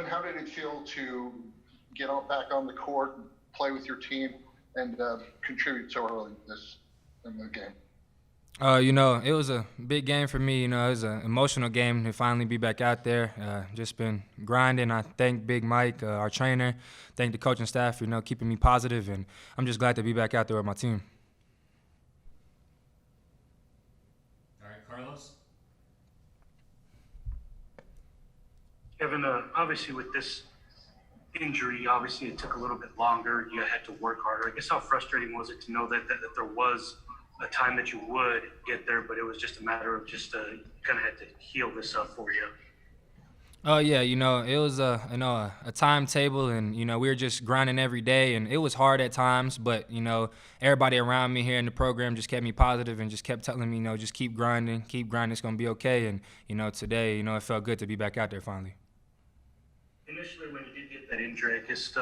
Kevin, how did it feel to get back on the court, play with your team, and contribute so early in the game? It was a big game for me. It was an emotional game to finally be back out there. Just been grinding. I thank Big Mike, our trainer, thank the coaching staff for, keeping me positive, and I'm just glad to be back out there with my team. All right, Carlos. Kevin, obviously with this injury, obviously it took a little bit longer. You had to work harder. I guess how frustrating was it to know that there was a time that you would get there, but it was just a matter of just kind of had to heal this up for you? Oh yeah, it was a timetable, and we were just grinding every day, and it was hard at times, but everybody around me here in the program just kept me positive and just kept telling me, just keep grinding, it's gonna be okay. And today, it felt good to be back out there finally. Initially, when you did get that injury, I guess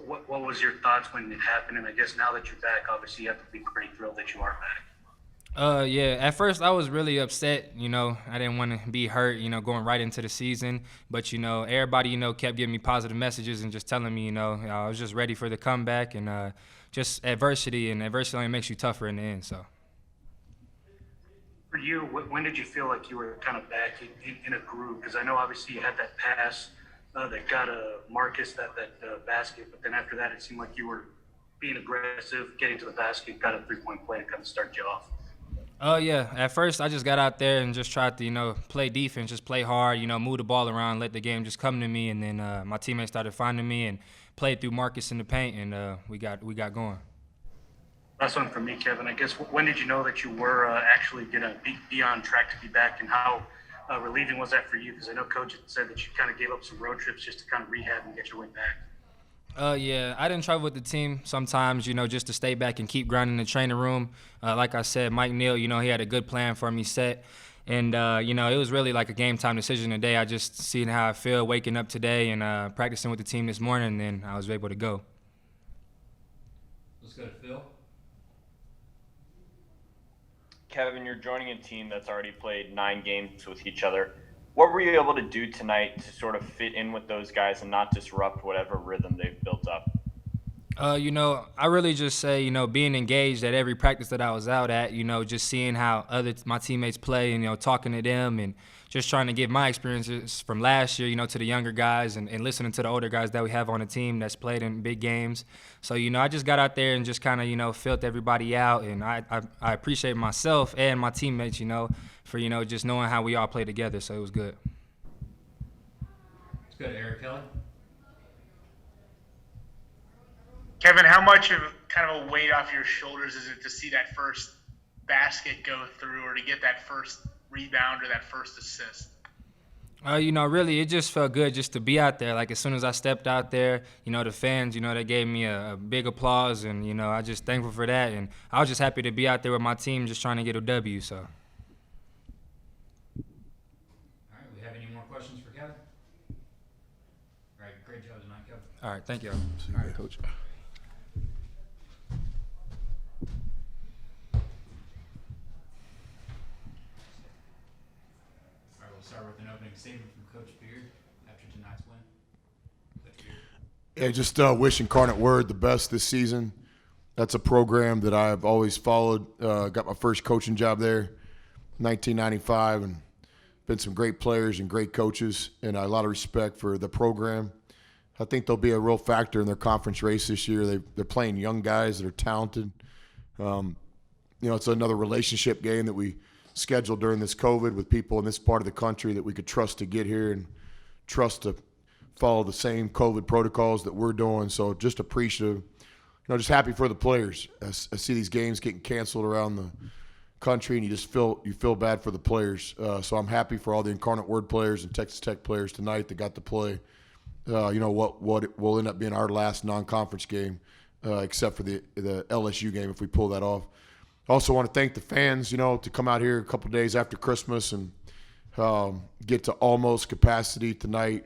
what was your thoughts when it happened? And I guess now that you're back, obviously you have to be pretty thrilled that you are back. Yeah, at first I was really upset. I didn't want to be hurt, going right into the season. But, everybody, kept giving me positive messages and just telling me, I was just ready for the comeback, and just adversity only makes you tougher in the end, so. For you, when did you feel like you were kind of back in a groove? Because I know obviously you had that pass that got Marcus that basket, but then after that it seemed like you were being aggressive, getting to the basket, got a three-point play to kind of start you off. Oh, yeah. At first, I just got out there and just tried to, play defense, just play hard, move the ball around, let the game just come to me. And then my teammates started finding me and played through Marcus in the paint, and we got going. Last one for me, Kevin. I guess when did you know that you were actually going to be on track to be back, and how relieving was that for you? Because I know Coach had said that you kind of gave up some road trips just to kind of rehab and get your way back. Yeah, I didn't travel with the team sometimes, just to stay back and keep grinding in the training room. Like I said, Mike Neal, he had a good plan for me set. And, it was really like a game time decision today. I just seen how I feel waking up today and practicing with the team this morning, and then I was able to go. Let's go to Phil. Kevin, you're joining a team that's already played 9 games with each other. What were you able to do tonight to sort of fit in with those guys and not disrupt whatever rhythm they've built up? I really just say, being engaged at every practice that I was out at, just seeing how my teammates play and, talking to them and just trying to give my experiences from last year, to the younger guys and listening to the older guys that we have on the team that's played in big games. So, I just got out there and just kind of, felt everybody out. And I appreciate myself and my teammates, for, just knowing how we all play together. So it was good. Let's go to Eric Kelly. Kevin, how much of kind of a weight off your shoulders is it to see that first basket go through or to get that first rebound or that first assist? Really, it just felt good just to be out there. Like, as soon as I stepped out there, the fans, they gave me a big applause, and, I just thankful for that. And I was just happy to be out there with my team just trying to get a W, so. All right, we have any more questions for Kevin? All right, great job tonight, Kevin. All right, thank you. All right, Coach. Start with an opening statement from Coach Beard after tonight's win. Yeah, just wish Incarnate Word the best this season. That's a program that I've always followed. Got my first coaching job there, 1995, and been some great players and great coaches, and a lot of respect for the program. I think they'll be a real factor in their conference race this year. They're playing young guys that are talented. It's another relationship game that we scheduled during this COVID with people in this part of the country that we could trust to get here and trust to follow the same COVID protocols that we're doing. So just appreciative, just happy for the players. I see these games getting canceled around the country, and you feel bad for the players. So I'm happy for all the Incarnate Word players and Texas Tech players tonight that got to play. What will end up being our last non-conference game, except for the LSU game if we pull that off. I also want to thank the fans, to come out here a couple of days after Christmas and get to almost capacity tonight.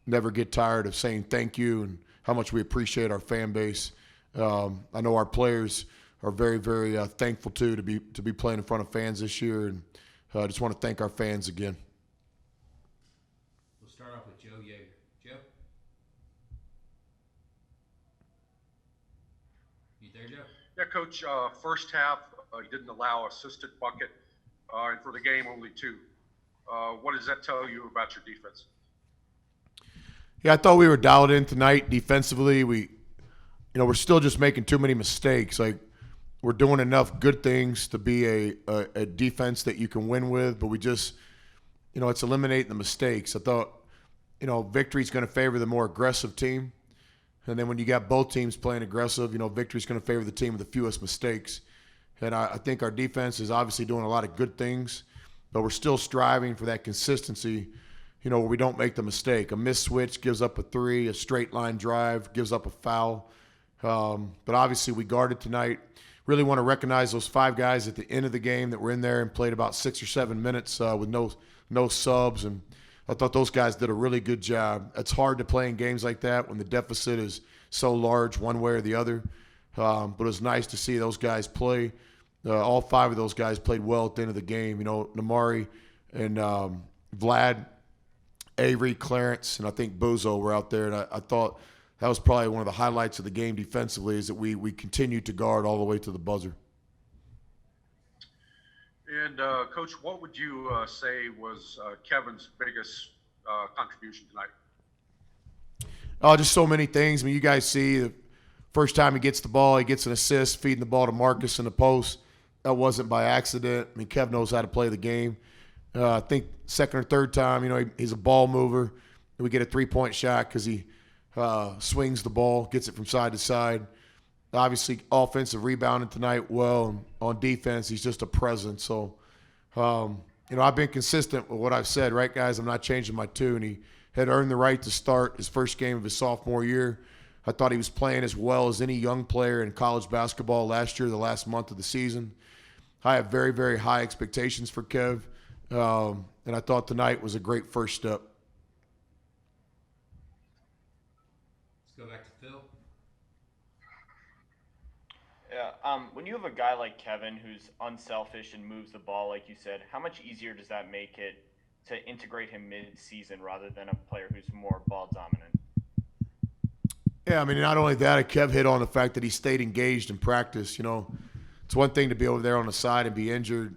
Never get tired of saying thank you and how much we appreciate our fan base. I know our players are very, very thankful to be playing in front of fans this year, and I just want to thank our fans again. We'll start off with Joe Yeager. Joe? You there, Joe? Yeah, Coach, first half, you didn't allow assisted bucket, and for the game, only two. What does that tell you about your defense? Yeah, I thought we were dialed in tonight defensively. We're still just making too many mistakes. Like, we're doing enough good things to be a defense that you can win with, but we just, it's eliminating the mistakes. I thought, victory's going to favor the more aggressive team. And then when you got both teams playing aggressive, victory's going to favor the team with the fewest mistakes. And I think our defense is obviously doing a lot of good things, but we're still striving for that consistency, where we don't make the mistake. A missed switch gives up a three, a straight line drive gives up a foul. But obviously we guarded tonight. Really want to recognize those 5 guys at the end of the game that were in there and played about 6 or 7 minutes with no subs. And I thought those guys did a really good job. It's hard to play in games like that when the deficit is so large one way or the other. But it was nice to see those guys play. All 5 of those guys played well at the end of the game. Namari and Vlad, Avery, Clarence, and I think Bozo were out there. And I thought that was probably one of the highlights of the game defensively, is that we continued to guard all the way to the buzzer. And, Coach, what would you say was Kevin's biggest contribution tonight? Oh, just so many things. I mean, you guys see the first time he gets the ball, he gets an assist, feeding the ball to Marcus in the post. That wasn't by accident. I mean, Kev knows how to play the game. I think second or third time, he's a ball mover. We get a 3-point shot because he swings the ball, gets it from side to side. Obviously, offensive rebounding tonight well. On defense, he's just a presence. So, I've been consistent with what I've said, right, guys? I'm not changing my tune. He had earned the right to start his first game of his sophomore year. I thought he was playing as well as any young player in college basketball last year, the last month of the season. I have very, very high expectations for Kev, and I thought tonight was a great first step. Let's go back to Phil. Yeah, when you have a guy like Kevin who's unselfish and moves the ball, like you said, how much easier does that make it to integrate him mid-season rather than a player who's more ball dominant? Yeah, I mean, not only that, Kev hit on the fact that he stayed engaged in practice. It's one thing to be over there on the side and be injured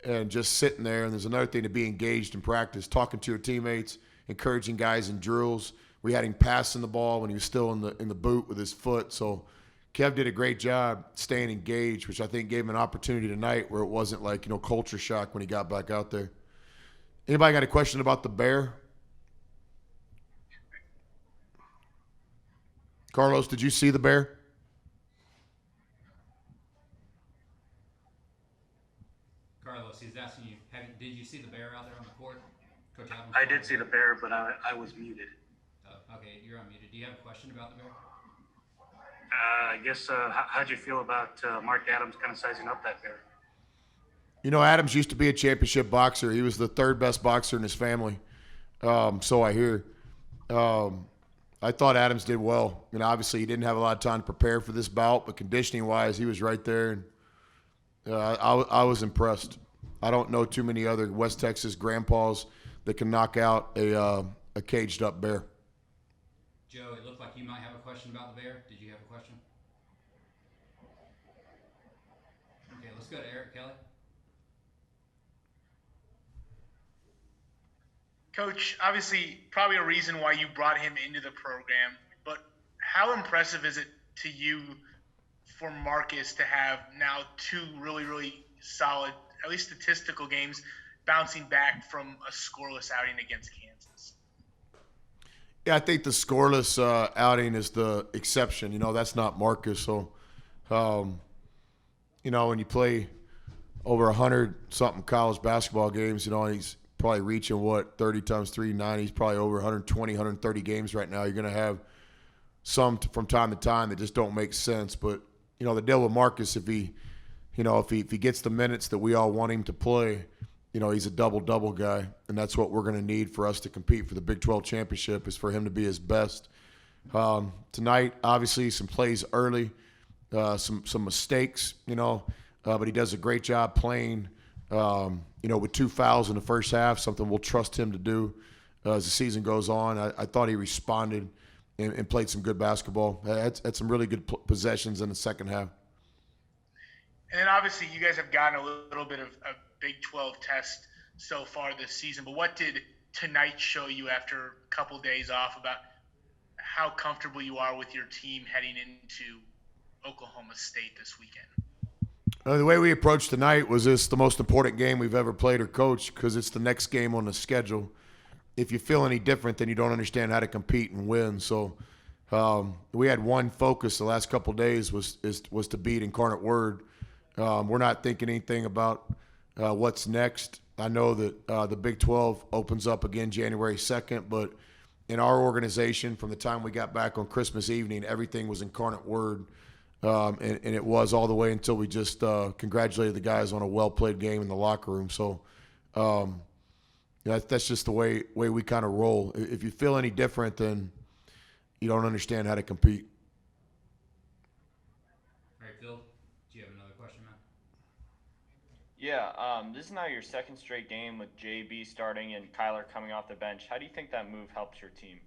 and just sitting there, and there's another thing to be engaged in practice, talking to your teammates, encouraging guys in drills. We had him passing the ball when he was still in the boot with his foot. So Kev did a great job staying engaged, which I think gave him an opportunity tonight where it wasn't like, culture shock when he got back out there. Anybody got a question about the Bear? Carlos, did you see the Bear? Carlos, he's asking you, did you see the Bear out there on the court? Coach Adams? I did see the Bear, but I was muted. Okay, you're unmuted. Do you have a question about the Bear? I guess, how'd you feel about Mark Adams kind of sizing up that Bear? Adams used to be a championship boxer. He was the 3rd best boxer in his family, so I hear. I thought Adams did well. Obviously he didn't have a lot of time to prepare for this bout, but conditioning-wise, he was right there. And I was impressed. I don't know too many other West Texas grandpas that can knock out a caged-up bear. Joe, it looked like you might have a question about the Bear. Did you have a question? Okay, let's go to Eric Kelly. Coach, obviously, probably a reason why you brought him into the program, but how impressive is it to you for Marcus to have now 2 really, really solid, at least statistical games, bouncing back from a scoreless outing against Kansas? Yeah, I think the scoreless outing is the exception. That's not Marcus. So, when you play over 100-something college basketball games, he's probably reaching 30 times 390. He's probably over 120, 130 games right now. You're going to have some from time to time that just don't make sense. But the deal with Marcus, if he gets the minutes that we all want him to play, he's a double guy, and that's what we're going to need for us to compete for the Big 12 championship, is for him to be his best. Tonight, obviously, some plays early, some mistakes, but he does a great job playing. With 2 fouls in the first half, something we'll trust him to do. as the season goes on. I thought he responded and played some good basketball. Had some really good possessions in the second half. And then obviously you guys have gotten a little bit of a Big 12 test so far this season, but what did tonight show you after a couple days off about how comfortable you are with your team heading into Oklahoma State this weekend? The way we approached tonight was this the most important game we've ever played or coached because it's the next game on the schedule. If you feel any different, then you don't understand how to compete and win. So we had one focus the last couple of days was to beat Incarnate Word. We're not thinking anything about what's next. I know that the Big 12 opens up again January 2nd, but in our organization, from the time we got back on Christmas evening, everything was Incarnate Word. And it was all the way until we just congratulated the guys on a well-played game in the locker room. So that's just the way we kind of roll. If you feel any different, then you don't understand how to compete. All right, Phil, do you have another question, man? Yeah, this is now your second straight game with JB starting and Kyler coming off the bench. How do you think that move helps your team?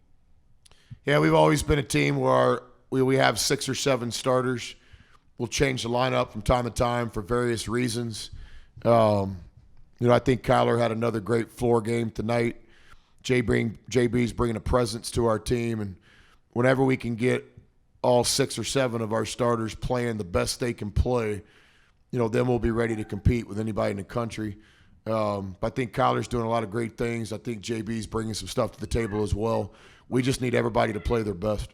Yeah, we've always been a team where we have 6 or 7 starters. We'll change the lineup from time to time for various reasons. I think Kyler had another great floor game tonight. JB's bringing a presence to our team, and whenever we can get all 6 or 7 of our starters playing the best they can play, then we'll be ready to compete with anybody in the country. I think Kyler's doing a lot of great things. I think JB's bringing some stuff to the table as well. We just need everybody to play their best.